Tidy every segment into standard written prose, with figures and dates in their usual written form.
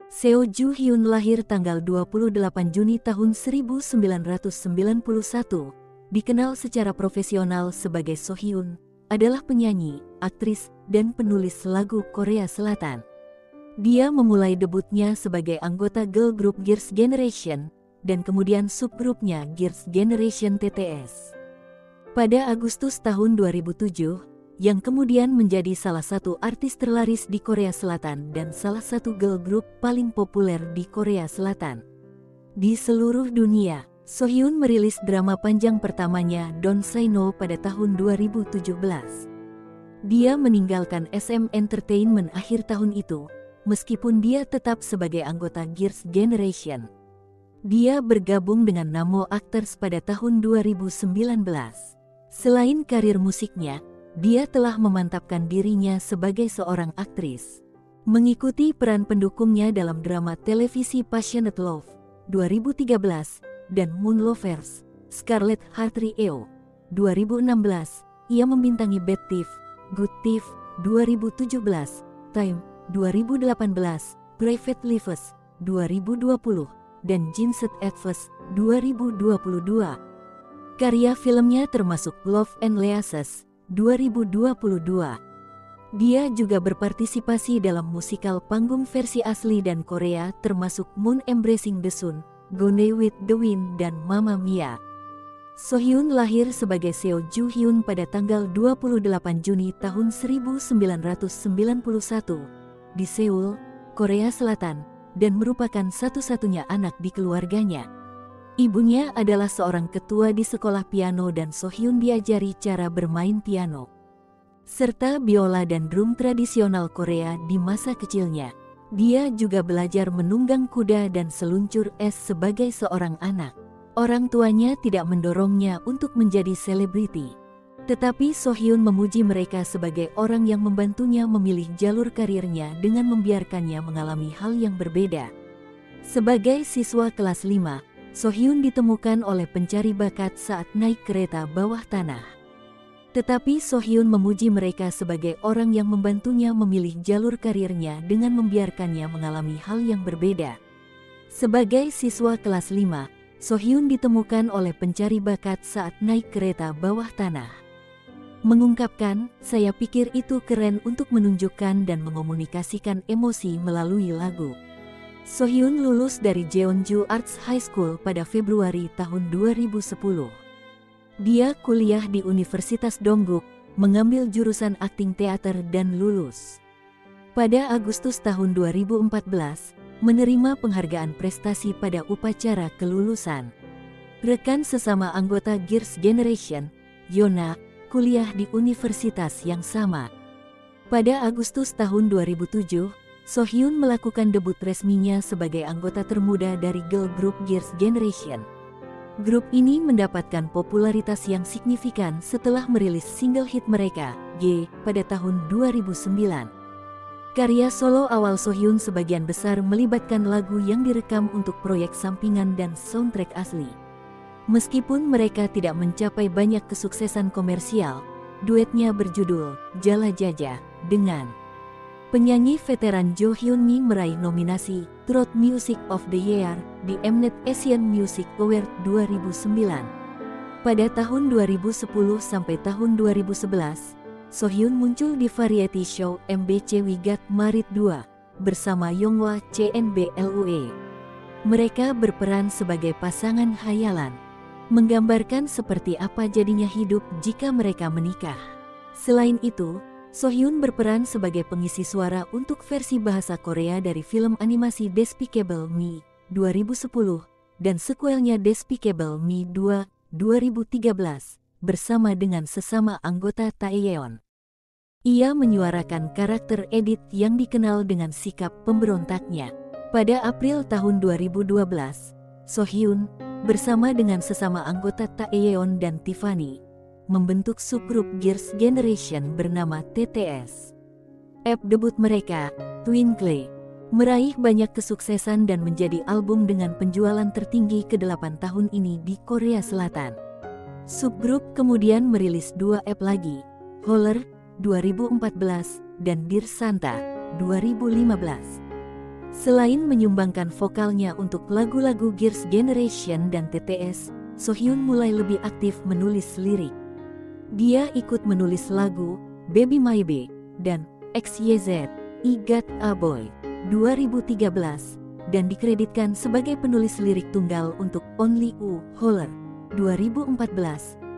Seo Ju Hyun lahir tanggal 28 Juni tahun 1991, dikenal secara profesional sebagai So Hyun, adalah penyanyi, aktris, dan penulis lagu Korea Selatan. Dia memulai debutnya sebagai anggota girl group Girls' Generation, dan kemudian subgrupnya Girls' Generation TTS. Pada Agustus tahun 2007, yang kemudian menjadi salah satu artis terlaris di Korea Selatan dan salah satu girl group paling populer di Korea Selatan. Di seluruh dunia, So Hyun merilis drama panjang pertamanya Don't Say No pada tahun 2017. Dia meninggalkan SM Entertainment akhir tahun itu, meskipun dia tetap sebagai anggota Girls' Generation. Dia bergabung dengan Namo Actors pada tahun 2019. Selain karir musiknya, dia telah memantapkan dirinya sebagai seorang aktris. Mengikuti peran pendukungnya dalam drama televisi Passionate Love 2013 dan Moon Lovers, Scarlet Heart Trio 2016, ia membintangi Bad Thief, Good Thief 2017, Time 2018, Private Lives 2020, dan Jinset Advice 2022. Karya filmnya termasuk Love and Leases 2022. Dia juga berpartisipasi dalam musikal panggung versi asli dan Korea termasuk Moon Embracing the Sun, Gone with the Wind, dan Mamma Mia. So Hyun lahir sebagai Seo Ju Hyun pada tanggal 28 Juni tahun 1991 di Seoul, Korea Selatan, dan merupakan satu-satunya anak di keluarganya. Ibunya adalah seorang ketua di sekolah piano dan So Hyun diajari cara bermain piano, serta biola dan drum tradisional Korea di masa kecilnya. Dia juga belajar menunggang kuda dan seluncur es sebagai seorang anak. Orang tuanya tidak mendorongnya untuk menjadi selebriti, tetapi So Hyun memuji mereka sebagai orang yang membantunya memilih jalur karirnya dengan membiarkannya mengalami hal yang berbeda. Sebagai siswa kelas 5, So Hyun ditemukan oleh pencari bakat saat naik kereta bawah tanah. Tetapi So Hyun memuji mereka sebagai orang yang membantunya memilih jalur karirnya dengan membiarkannya mengalami hal yang berbeda. Sebagai siswa kelas 5, So Hyun ditemukan oleh pencari bakat saat naik kereta bawah tanah. Mengungkapkan, "Saya pikir itu keren untuk menunjukkan dan mengomunikasikan emosi melalui lagu." So Hyun lulus dari Jeonju Arts High School pada Februari tahun 2010. Dia kuliah di Universitas Dongguk, mengambil jurusan akting teater dan lulus. Pada Agustus tahun 2014, menerima penghargaan prestasi pada upacara kelulusan. Rekan sesama anggota Girls' Generation, Yona, kuliah di universitas yang sama. Pada Agustus tahun 2007, So Hyun melakukan debut resminya sebagai anggota termuda dari girl group Girls' Generation. Grup ini mendapatkan popularitas yang signifikan setelah merilis single hit mereka, G, pada tahun 2009. Karya solo awal So Hyun sebagian besar melibatkan lagu yang direkam untuk proyek sampingan dan soundtrack asli. Meskipun mereka tidak mencapai banyak kesuksesan komersial, duetnya berjudul Jala Jaja dengan penyanyi veteran Jo Hyun Mi meraih nominasi Throat Music of the Year di Mnet Asian Music Award 2009. Pada tahun 2010 sampai tahun 2011, So Hyun muncul di variety show MBC We Got Married 2 bersama Yonghwa CNBLUE. Mereka berperan sebagai pasangan hayalan, menggambarkan seperti apa jadinya hidup jika mereka menikah. Selain itu, So Hyun berperan sebagai pengisi suara untuk versi bahasa Korea dari film animasi Despicable Me 2010 dan sekuelnya Despicable Me 2 2013 bersama dengan sesama anggota Taeyeon. Ia menyuarakan karakter Edith yang dikenal dengan sikap pemberontaknya. Pada April tahun 2012, So Hyun bersama dengan sesama anggota Taeyeon dan Tiffany membentuk subgrup Girls' Generation bernama TTS. EP debut mereka, Twinkle, meraih banyak kesuksesan dan menjadi album dengan penjualan tertinggi ke-8 tahun ini di Korea Selatan. Subgrup kemudian merilis 2 EP lagi, Holler 2014 dan Dear Santa 2015. Selain menyumbangkan vokalnya untuk lagu-lagu Girls' Generation dan TTS, Sohyun mulai lebih aktif menulis lirik. Dia ikut menulis lagu Baby My Bae dan XYZ, I Got a Boy 2013 dan dikreditkan sebagai penulis lirik tunggal untuk Only U Holler 2014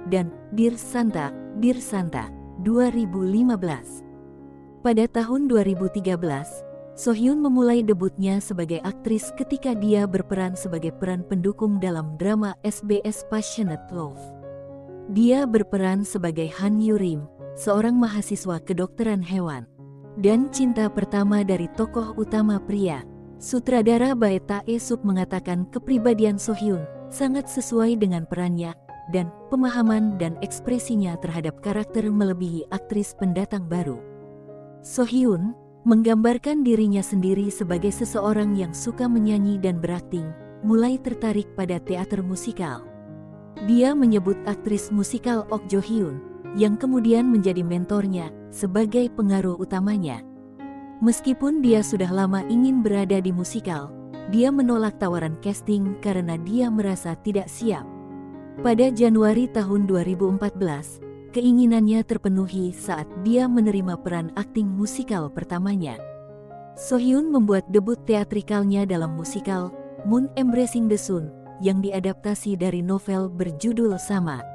dan Dear Santa 2015. Pada tahun 2013, Sohyun memulai debutnya sebagai aktris ketika dia berperan sebagai peran pendukung dalam drama SBS Passionate Love. Dia berperan sebagai Han Yurim, seorang mahasiswa kedokteran hewan, dan cinta pertama dari tokoh utama pria. Sutradara Bae Tae-suk mengatakan kepribadian Sohyun sangat sesuai dengan perannya, dan pemahaman dan ekspresinya terhadap karakter melebihi aktris pendatang baru. Sohyun menggambarkan dirinya sendiri sebagai seseorang yang suka menyanyi dan berakting, mulai tertarik pada teater musikal. Dia menyebut aktris musikal Ok Jo Hyun, yang kemudian menjadi mentornya, sebagai pengaruh utamanya. Meskipun dia sudah lama ingin berada di musikal, dia menolak tawaran casting karena dia merasa tidak siap. Pada Januari tahun 2014, keinginannya terpenuhi saat dia menerima peran akting musikal pertamanya. Sohyun membuat debut teatrikalnya dalam musikal Moon Embracing the Sun yang diadaptasi dari novel berjudul sama.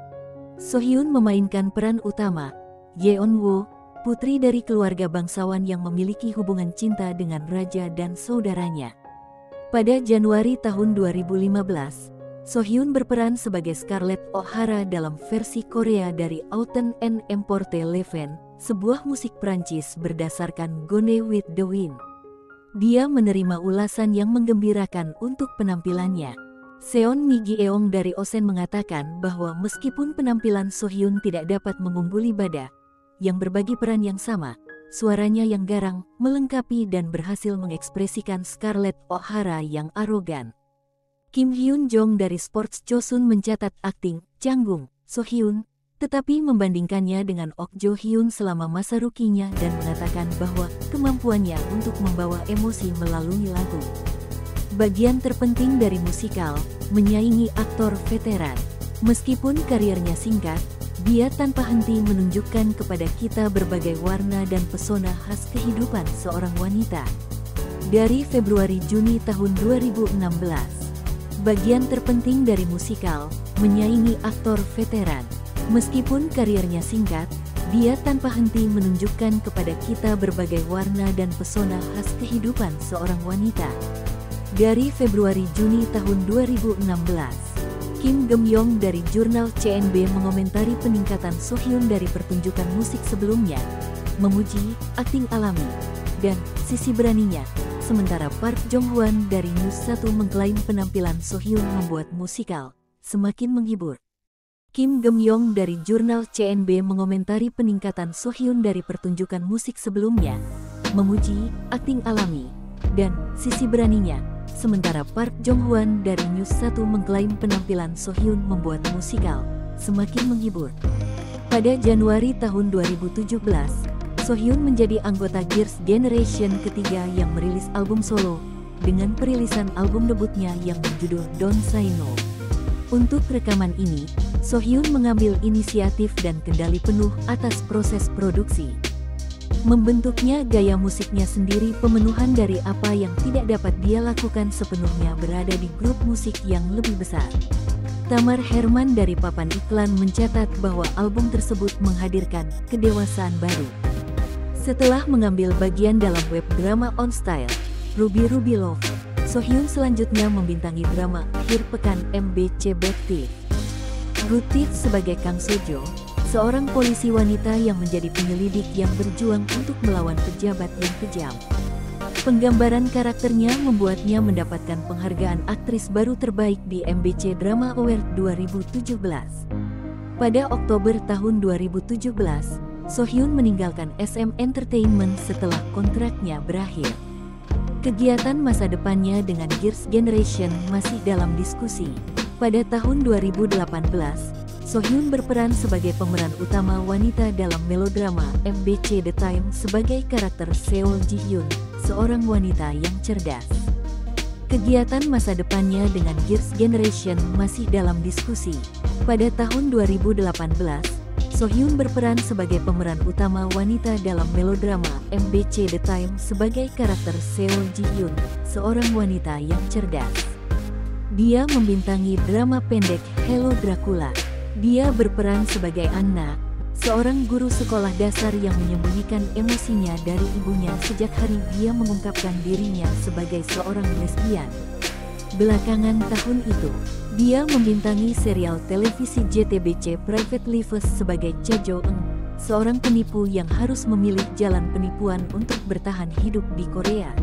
Sohyun memainkan peran utama, Yeon-woo, putri dari keluarga bangsawan yang memiliki hubungan cinta dengan raja dan saudaranya. Pada Januari tahun 2015, Sohyun berperan sebagai Scarlett O'Hara dalam versi Korea dari Autumn and Emporte Leven, sebuah musik Prancis berdasarkan Gone with the Wind. Dia menerima ulasan yang menggembirakan untuk penampilannya. Seon Mi Gi-eong dari Osen mengatakan bahwa meskipun penampilan Sohyun tidak dapat mengungguli Bada, yang berbagi peran yang sama, suaranya yang garang, melengkapi dan berhasil mengekspresikan Scarlett O'Hara yang arogan. Kim Hyun Jong dari Sports Chosun mencatat akting canggung Sohyun, tetapi membandingkannya dengan Ok Jo Hyun selama masa rukinya dan mengatakan bahwa kemampuannya untuk membawa emosi melalui lagu. Bagian terpenting dari musikal, menyaingi aktor veteran. Meskipun karirnya singkat, dia tanpa henti menunjukkan kepada kita berbagai warna dan pesona khas kehidupan seorang wanita. Dari Februari-Juni tahun 2016, bagian terpenting dari musikal, menyaingi aktor veteran. Meskipun karirnya singkat, dia tanpa henti menunjukkan kepada kita berbagai warna dan pesona khas kehidupan seorang wanita. Dari Februari-Juni tahun 2016, Kim Geum-yong dari jurnal CNB mengomentari peningkatan Sohyun dari pertunjukan musik sebelumnya, memuji akting alami dan sisi beraninya. Sementara Park Jong-hwan dari News 1 mengklaim penampilan Sohyun membuat musikal semakin menghibur. Kim Geum-yong dari jurnal CNB mengomentari peningkatan Sohyun dari pertunjukan musik sebelumnya, memuji akting alami dan sisi beraninya. Sementara Park Jong-hwan dari News 1 mengklaim penampilan Sohyun membuat musikal semakin menghibur. Pada Januari tahun 2017, Sohyun menjadi anggota Girls' Generation ketiga yang merilis album solo, dengan perilisan album debutnya yang berjudul Don't Say No. Untuk rekaman ini, Sohyun mengambil inisiatif dan kendali penuh atas proses produksi. Membentuknya gaya musiknya sendiri, pemenuhan dari apa yang tidak dapat dia lakukan sepenuhnya berada di grup musik yang lebih besar. Tamar Herman dari papan iklan mencatat bahwa album tersebut menghadirkan kedewasaan baru. Setelah mengambil bagian dalam web drama On Style, Ruby Ruby Love, Sohyun selanjutnya membintangi drama Akhir Pekan MBC Bad Thief. Good Thief sebagai Kang Sojo, seorang polisi wanita yang menjadi penyelidik yang berjuang untuk melawan pejabat yang kejam. Penggambaran karakternya membuatnya mendapatkan penghargaan aktris baru terbaik di MBC Drama Award 2017. Pada Oktober tahun 2017, Sohyun meninggalkan SM Entertainment setelah kontraknya berakhir. Kegiatan masa depannya dengan Girls' Generation masih dalam diskusi. Pada tahun 2018, Sohyun berperan sebagai pemeran utama wanita dalam melodrama MBC The Time sebagai karakter Seol Ji-hyun, seorang wanita yang cerdas. Kegiatan masa depannya dengan Girls' Generation masih dalam diskusi. Pada tahun 2018, Sohyun berperan sebagai pemeran utama wanita dalam melodrama MBC The Time sebagai karakter Seol Ji-hyun, seorang wanita yang cerdas. Dia membintangi drama pendek Hello Dracula. Dia berperan sebagai Anna, seorang guru sekolah dasar yang menyembunyikan emosinya dari ibunya sejak hari dia mengungkapkan dirinya sebagai seorang lesbian. Belakangan tahun itu, dia membintangi serial televisi JTBC Private Lives sebagai Cha Jo-eung, seorang penipu yang harus memilih jalan penipuan untuk bertahan hidup di Korea.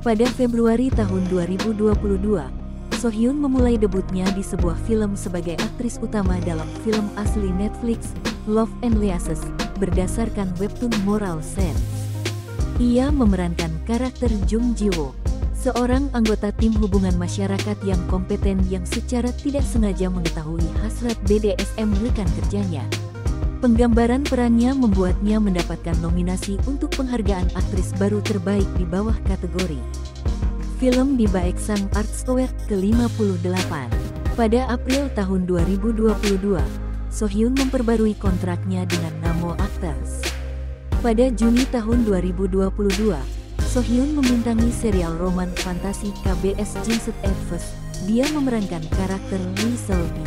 Pada Februari tahun 2022, Sohyun memulai debutnya di sebuah film sebagai aktris utama dalam film asli Netflix, Love and Leases, berdasarkan webtoon Moral Sense. Ia memerankan karakter Jung Ji-woo, seorang anggota tim hubungan masyarakat yang kompeten yang secara tidak sengaja mengetahui hasrat BDSM rekan kerjanya. Penggambaran perannya membuatnya mendapatkan nominasi untuk penghargaan aktris baru terbaik di bawah kategori film di Baeksan Arts Award ke-58. Pada April tahun 2022, Sohyun memperbarui kontraknya dengan Namo Actors. Pada Juni tahun 2022, Sohyun membintangi serial roman fantasi KBS Jinset Advice. Dia memerankan karakter Lee Selby,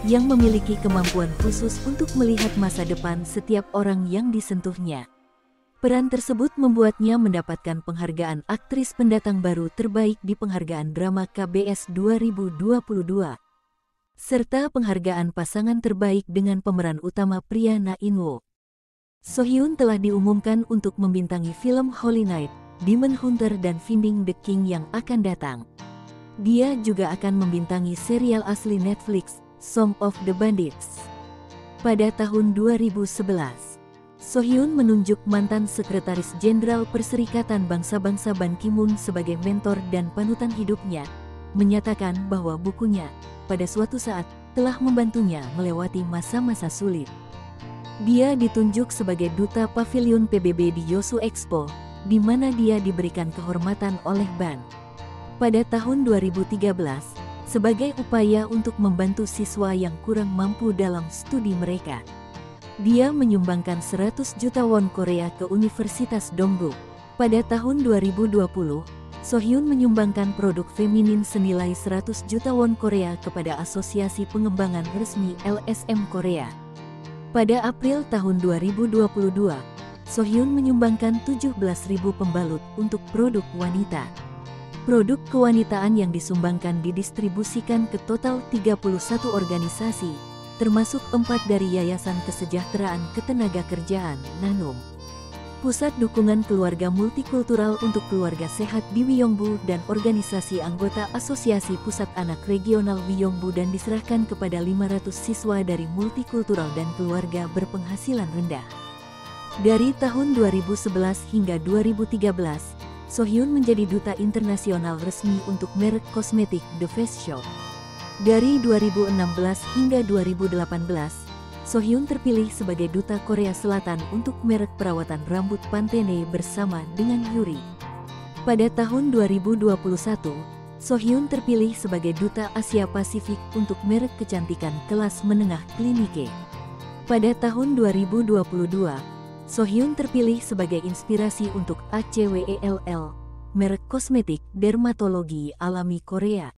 yang memiliki kemampuan khusus untuk melihat masa depan setiap orang yang disentuhnya. Peran tersebut membuatnya mendapatkan penghargaan aktris pendatang baru terbaik di penghargaan drama KBS 2022, serta penghargaan pasangan terbaik dengan pemeran utama pria Na In-woo. Sohyun telah diumumkan untuk membintangi film Holy Night, Demon Hunter dan Finding the King yang akan datang. Dia juga akan membintangi serial asli Netflix, Song of the Bandits. Pada tahun 2011, Sohyun menunjuk mantan Sekretaris Jenderal Perserikatan Bangsa-Bangsa Ban Ki-moon sebagai mentor dan panutan hidupnya, menyatakan bahwa bukunya, pada suatu saat, telah membantunya melewati masa-masa sulit. Dia ditunjuk sebagai Duta Pavilion PBB di Yosu Expo, di mana dia diberikan kehormatan oleh Ban. Pada tahun 2013, sebagai upaya untuk membantu siswa yang kurang mampu dalam studi mereka, dia menyumbangkan 100 juta won Korea ke Universitas Dongguk. Pada tahun 2020, Sohyun menyumbangkan produk feminin senilai 100 juta won Korea kepada Asosiasi Pengembangan Resmi LSM Korea. Pada April tahun 2022, Sohyun menyumbangkan 17.000 pembalut untuk produk wanita. Produk kewanitaan yang disumbangkan didistribusikan ke total 31 organisasi, termasuk 4 dari Yayasan Kesejahteraan Ketenagakerjaan (Nanum), Pusat Dukungan Keluarga Multikultural untuk Keluarga Sehat di Wiyongbu dan organisasi anggota Asosiasi Pusat Anak Regional Wiyongbu, dan diserahkan kepada 500 siswa dari multikultural dan keluarga berpenghasilan rendah. Dari tahun 2011 hingga 2013, Sohyun menjadi duta internasional resmi untuk merek kosmetik The Face Shop. Dari 2016 hingga 2018, Sohyun terpilih sebagai duta Korea Selatan untuk merek perawatan rambut Pantene bersama dengan Yuri. Pada tahun 2021, Sohyun terpilih sebagai duta Asia Pasifik untuk merek kecantikan kelas menengah Clinique. Pada tahun 2022, Sohyun terpilih sebagai inspirasi untuk ACWELL, merek kosmetik dermatologi alami Korea.